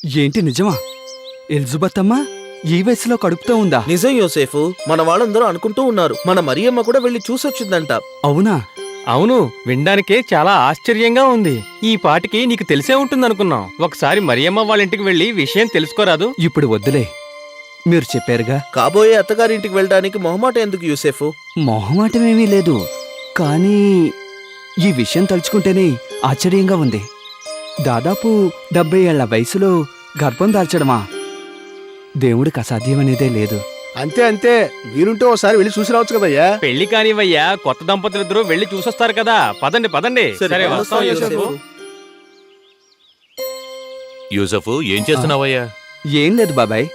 ఏంటి నిజమా? ఎలిజబెత్ అమ్మ ఈ వయసులో కడుపుతో ఉందా? నిజం యోసేఫు, మన వాళ్ళందరూ అనుకుంటూ ఉన్నారు మన మరియమ్మ కూడా వెళ్ళి చూసొచ్చిందంట. అవునా? అవును, వినడానికే చాలా ఆశ్చర్యంగా ఉంది. ఈ పాటికి నీకు తెలిసే ఉంటుందనుకున్నాం. ఒకసారి మరియమ్మ వాళ్ళ ఇంటికి వెళ్ళి విషయం తెలుసుకోరాదు? ఇప్పుడు వద్దులే, మీరు చెప్పారుగా. కాబోయే అత్తగారింటికి వెళ్ళడానికి మొహమాట ఎందుకు యూసేఫు? మొహమాటమేమీ లేదు, కానీ ఈ విషయం తలుచుకుంటేనే ఆశ్చర్యంగా ఉంది. దాదాపు 70 ఏళ్ల వయసులో గర్భం దాల్చడమా? దేవుడికి అసాధ్యమనేదే లేదు. అంతే అంతే, వీరుంటే ఓసారి వెళ్ళి చూసి రావచ్చు కదయ్యా. పెళ్లి కానివయ్యా, కొత్త దంపతులిద్దరూ వెళ్ళి చూసొస్తారు కదా. పదండి పదండి. సరే, వస్తాం యోసేఫు. యూసఫు, ఏం చేస్తున్నావయ్యా? ఏం లేదు బాబాయ్.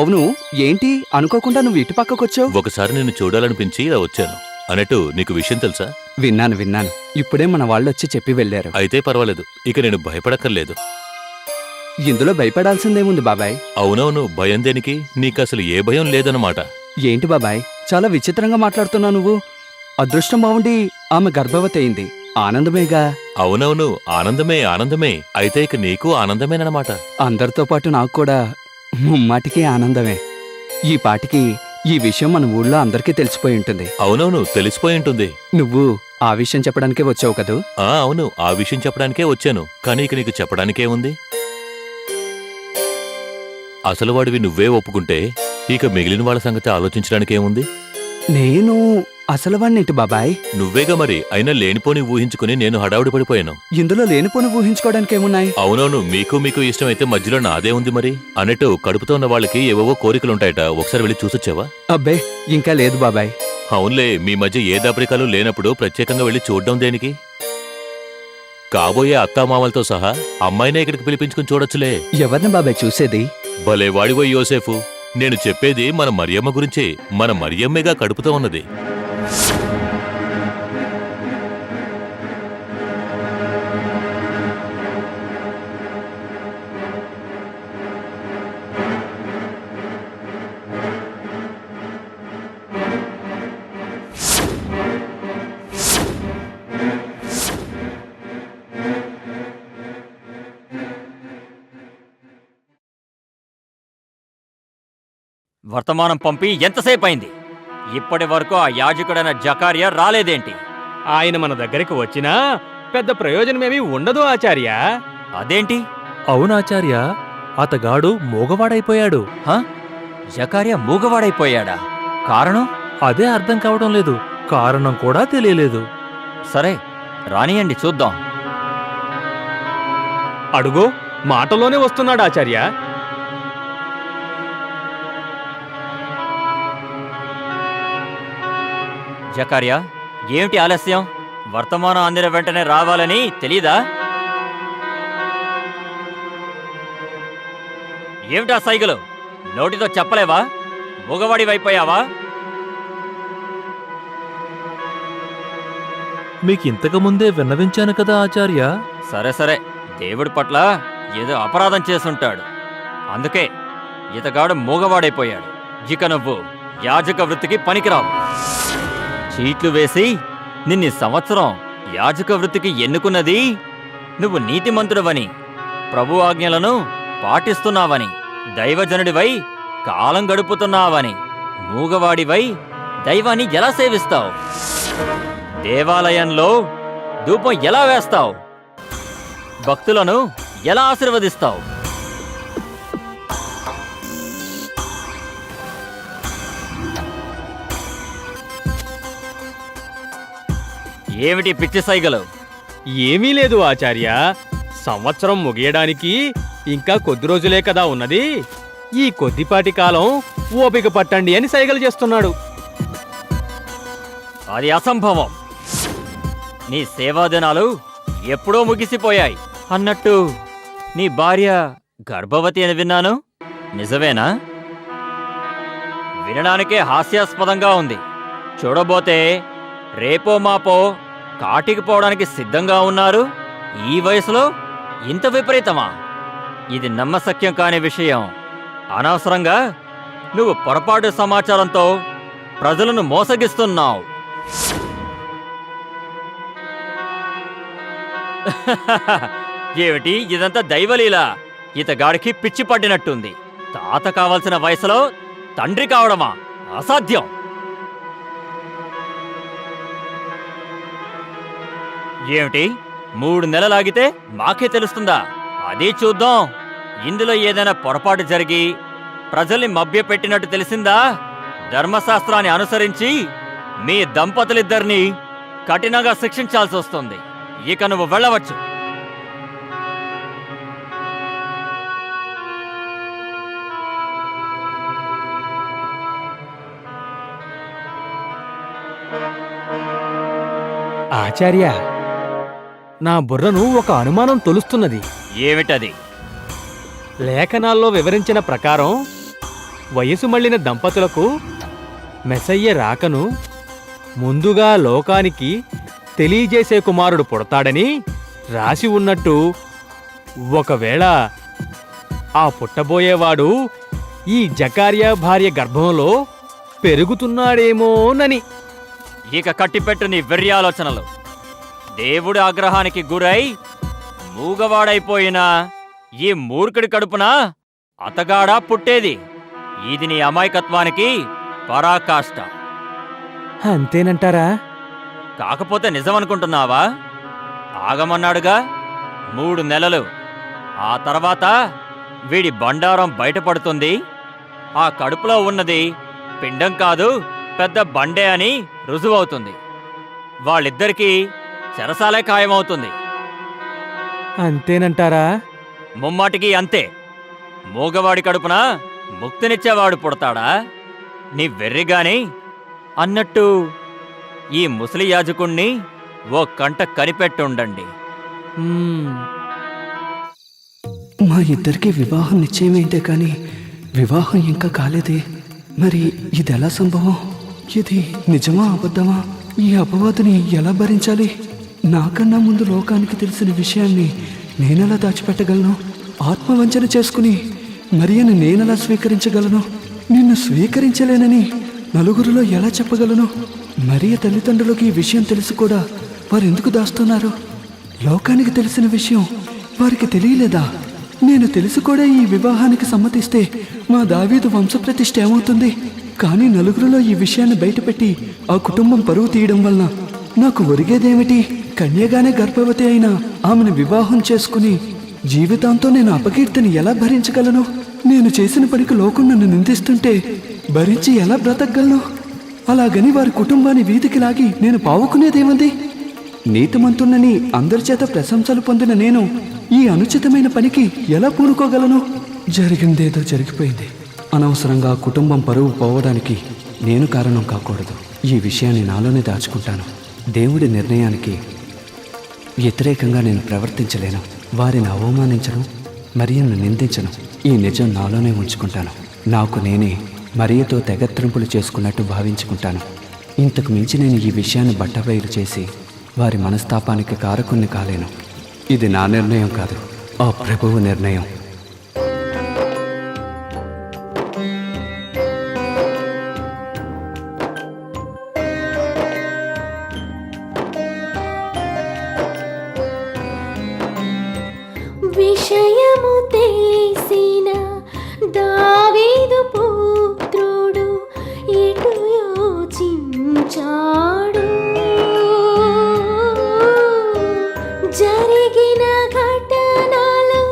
అవును, ఏంటి అనుకోకుండా నువ్వు ఇటు పక్కకొచ్చావు? ఒకసారి నిన్ను చూడాలనిపించి ఇలా వచ్చాను. అన్నట్టు నీకు విషయం తెలుసా? విన్నాను. ఇప్పుడే మన వాళ్ళొచ్చి చెప్పి వెళ్ళారు. అయితే పర్వాలేదు, ఇక నేను భయపడక్కర్లేదు. ఇందులో భయపడాల్సిందేముంది బాబాయ్? అవునవును, భయం దేనికి? నీకసలు ఏ భయం లేదన్నమాట. ఏంటి బాబాయ్, చాలా విచిత్రంగా మాట్లాడుతున్నావు నువ్వు. అదృష్టం బావుండి ఆమె గర్భవతి అయింది, ఆనందమేగా. అవునవును, ఆనందమే. అయితే ఇక నీకు ఆనందమేనమాట. అందరితో పాటు నాకు కూడా ముమ్మాటికి ఆనందమే. ఈ పాటికి ఈ విషయం మన ఊళ్ళో అందరికీ తెలిసిపోయి ఉంటుంది. అవునవును, తెలిసిపోయి ఉంటుంది. నువ్వు ఆ విషయం చెప్పడానికే వచ్చావు కదూ? అవును, ఆ విషయం చెప్పడానికే వచ్చాను. కానీ ఇక నీకు చెప్పడానికే ఉంది. అసలు వాడివి నువ్వే ఒప్పుకుంటే ఇక మిగిలిన వాళ్ళ సంగతి ఆలోచించడానికేముంది? నేను అసలు వాణ్ణేంటి బాబాయ్? నువ్వేగా మరి. అయినా లేనిపోని ఊహించుకుని నేను హడావుడి పడిపోయాను. ఇందులో లేనిపోని ఊహించుకోవడానికి ఏమున్నాయి? అవునవును, మీకు ఇష్టమైతే మధ్యలో నాదే ఉంది మరి. అన్నట్టు కడుపుతో ఉన్న వాళ్ళకి ఏవేవో కోరికలుంటాయట. ఒకసారి వెళ్ళి చూసొచ్చావా? అబ్బే, ఇంకా లేదు బాబాయ్. అవునులే, మీ మధ్య ఏ దాపరికాలు లేనప్పుడు ప్రత్యేకంగా వెళ్ళి చూడ్డం దేనికి? కాబోయే అత్తామామలతో సహా అమ్మాయినే ఇక్కడికి పిలిపించుకుని చూడొచ్చులే. ఎవరిని బాబాయ్ చూసేది? భలే వాడివో యోసేఫు. నేను చెప్పేది మన మరియమ్మ గురించే. మన మరియమ్మేగా కడుపుతో ఉన్నది. వర్తమానం పంపి ఎంతసేపైంది? ఇప్పటి వరకు ఆ యాజకుడైన జకారియా రాలేదేంటి? ఆయన మన దగ్గరికి వచ్చినా పెద్ద ప్రయోజనమేమీ ఉండదు ఆచార్య. అదేంటి? అవునాచార్య, అతగాడు మూగవాడైపోయాడు. జకారియా మూగవాడైపోయాడా? కారణం? అదే అర్థం కావడం లేదు. కారణం కూడా తెలియలేదు. సరే, రానియండి చూద్దాం. అడుగో, మాటలోనే వస్తున్నాడు ఆచార్య. జకారియా, ఏమిటి ఆలస్యం? వర్తమానం అందిన వెంటనే రావాలని తెలీదా? ఏమిటా సైగలు? నోటితో చెప్పలేవా? మూగవాడివైపోయావా? మీకింతకు ముందే విన్నవించాను కదా ఆచార్య. సరే, దేవుడి పట్ల ఏదో అపరాధం చేసుంటాడు. అందుకే ఇతగాడు మూగవాడైపోయాడు. ఇక నువ్వు యాజక వృత్తికి పనికిరావు. చీట్లు వేసి నిన్ని సంవత్సరం యాజక వృత్తికి ఎన్నుకున్నది నువ్వు నీతిమంతుడవని, ప్రభు ఆజ్ఞలను పాటిస్తున్నావని, దైవజనుడివై కాలం గడుపుతున్నావని. మూగవాడివై దైవాన్ని ఎలా సేవిస్తావు? దేవాలయంలో ధూపం ఎలా వేస్తావు? భక్తులను ఎలా ఆశీర్వదిస్తావు? ఏమిటి పిచ్చి సైగలు? ఏమీ లేదు ఆచార్య. సంవత్సరం ముగియడానికి ఇంకా కొద్ది రోజులే కదా ఉన్నది. ఈ కొద్దిపాటి కాలం ఓపిక పట్టండి అని సైగలు చేస్తున్నాడు. అది అసంభవం. నీ సేవాదినాలు ఎప్పుడో ముగిసిపోయాయి. అన్నట్టు నీ భార్య గర్భవతి అని విన్నాను, నిజమేనా? వినడానికే హాస్యాస్పదంగా ఉంది. చూడబోతే రేపో మాపో కాటికి పోవడానికి సిద్ధంగా ఉన్నారు. ఈ వయసులో ఇంత విపరీతమా? ఇది నమ్మశక్యం కాని విషయం. అనవసరంగా నువ్వు పొరపాటు సమాచారంతో ప్రజలను మోసగిస్తున్నావు. ఏమిటి ఇదంతా దైవలీలా? ఇతగాడికి పిచ్చి పట్టినట్టుంది. తాత కావలసిన వయసులో తండ్రి కావడమా? అసాధ్యం. ఏమిటి 3 నెలలాగితే మాకే తెలుస్తుందా? అది చూద్దాం. ఇందులో ఏదైనా పొరపాటు జరిగి ప్రజల్ని మభ్యపెట్టినట్టు తెలిసిందా? ధర్మశాస్త్రాన్ని అనుసరించి మీ దంపతులిద్దరినీ కఠినంగా శిక్షించాల్సి వస్తుంది. ఇక నువ్వు వెళ్ళవచ్చు. ఆచార్య, నా బుర్రను ఒక అనుమానం తొలుస్తున్నది. ఏమిటది? లేఖనాల్లో వివరించిన ప్రకారం వయసు మళ్ళిన దంపతులకు మెసయ్య రాకను ముందుగా లోకానికి తెలియజేసే కుమారుడు పుడతాడని రాసి ఉన్నట్టు, ఒకవేళ ఆ పుట్టబోయేవాడు ఈ జకార్యా భార్య గర్భంలో పెరుగుతున్నాడేమోనని. ఇక కట్టిపెట్టు నీ వెర్రి ఆలోచనలు. దేవుడి ఆగ్రహానికి గురై మూగవాడైపోయిన ఈ మూర్ఖుడి కడుపున అతగాడా పుట్టేది? ఇది నీ అమాయకత్వానికి పరాకాష్ట. అంతేనంటారా? కాకపోతే నిజమనుకుంటున్నావా? ఆగమన్నాడుగా 3 నెలలు. ఆ తర్వాత వీడి బండారం బయటపడుతుంది. ఆ కడుపులో ఉన్నది పిండం కాదు, పెద్ద బండే అని రుజువవుతుంది. వాళ్ళిద్దరికీ చెరసాలే ఖాయమవుతుంది. అంతేనంటారా? ముమ్మాటికి అంతే. మూగవాడి కడుపున ముక్తినిచ్చేవాడు పుడతాడా? నీ వెర్రిగాని. అన్నట్టు ఈ ముసలి యాజకుణ్ణి ఓ కంట కనిపెట్టుండండి. మా ఇద్దరికి వివాహం నిశ్చయమైందే కానీ వివాహం ఇంకా కాలేదే. మరి ఇదెలా సంభవం? ఇది నిజమా అబద్ధమా? ఈ అపవాదుని ఎలా భరించాలి? నాకన్నా ముందు లోకానికి తెలిసిన విషయాన్ని నేనెలా దాచిపెట్టగలను? ఆత్మవంచన చేసుకుని మరియను నేనెలా స్వీకరించగలను? నిన్ను స్వీకరించలేనని నలుగురిలో ఎలా చెప్పగలను? మరియ తల్లిదండ్రులకు ఈ విషయం తెలిసి కూడా వారెందుకు దాస్తున్నారు? లోకానికి తెలిసిన విషయం వారికి తెలియలేదా? నేను తెలిసి కూడా ఈ వివాహానికి సమ్మతిస్తే మా దావీదు వంశప్రతిష్ఠ ఏమవుతుంది? కానీ నలుగురిలో ఈ విషయాన్ని బయటపెట్టి ఆ కుటుంబం పరువు తీయడం వలన నాకు ఒరిగేదేమిటి? కన్యగానే గర్భవతి అయినా ఆమెను వివాహం చేసుకుని జీవితాంతో నేను అపకీర్తిని ఎలా భరించగలను? నేను చేసిన పనికి లోకం నన్ను నిందిస్తుంటే భరించి ఎలా బ్రతకగలను? అలాగని వారి కుటుంబాన్ని వీధికి లాగి నేను పావుకునేదేమంది? నీతిమంతున్నని అందరి చేత ప్రశంసలు పొందిన నేను ఈ అనుచితమైన పనికి ఎలా పూనుకోగలను? జరిగిందేదో జరిగిపోయింది. అనవసరంగా కుటుంబం పరువు పోవడానికి నేను కారణం కాకూడదు. ఈ విషయాన్ని నాలోనే దాచుకుంటాను. దేవుడి నిర్ణయానికి వ్యతిరేకంగా నేను ప్రవర్తించలేను. వారిని అవమానించను, మరియను నిందించను. ఈ నిజం నాలోనే ఉంచుకుంటాను. నాకు నేనే మరియతో తెగత్రింపులు చేసుకున్నట్టు భావించుకుంటాను. ఇంతకు మించి నేను ఈ విషయాన్ని బట్టబయలు చేసి వారి మనస్తాపానికి కారకుణ్ణి కాలేను. ఇది నా నిర్ణయం కాదు, ఆ ప్రభువు నిర్ణయం. విషయము తెలిసిన దావీదు పుత్రుడు ఎటు యోచించాడు? జరిగిన ఘటనలు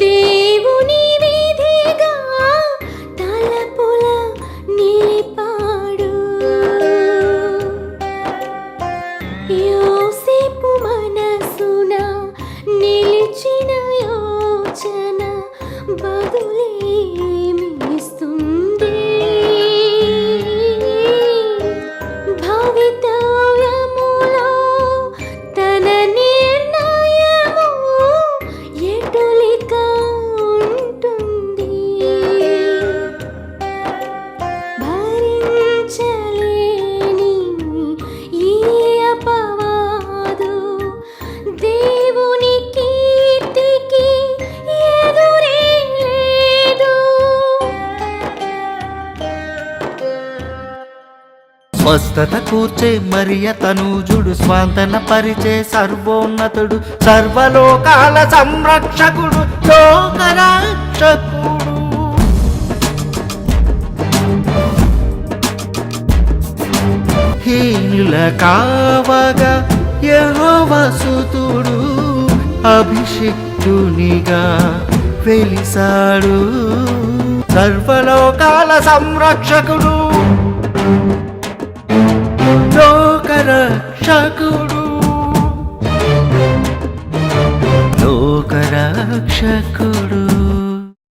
దేవుని విధిగా తలపుల నిలిపాడు. యోసేపు మనసున నిలిచిన యోచన బదులేమిస్తుంది? భవిత స్వస్థత కూర్చే మరియ తనూజుడు స్వాంతన పరిచే సర్వోన్నతుడు సర్వలోకాల సంరక్షకుడు లోకరక్షకుడు హీనుల కావగా యెహోవా సుతుడు అభిషిక్తునిగా వెలిసాడు సర్వలోకాల సంరక్షకుడు లోకరక్షకుడు లోకరక్షకుడు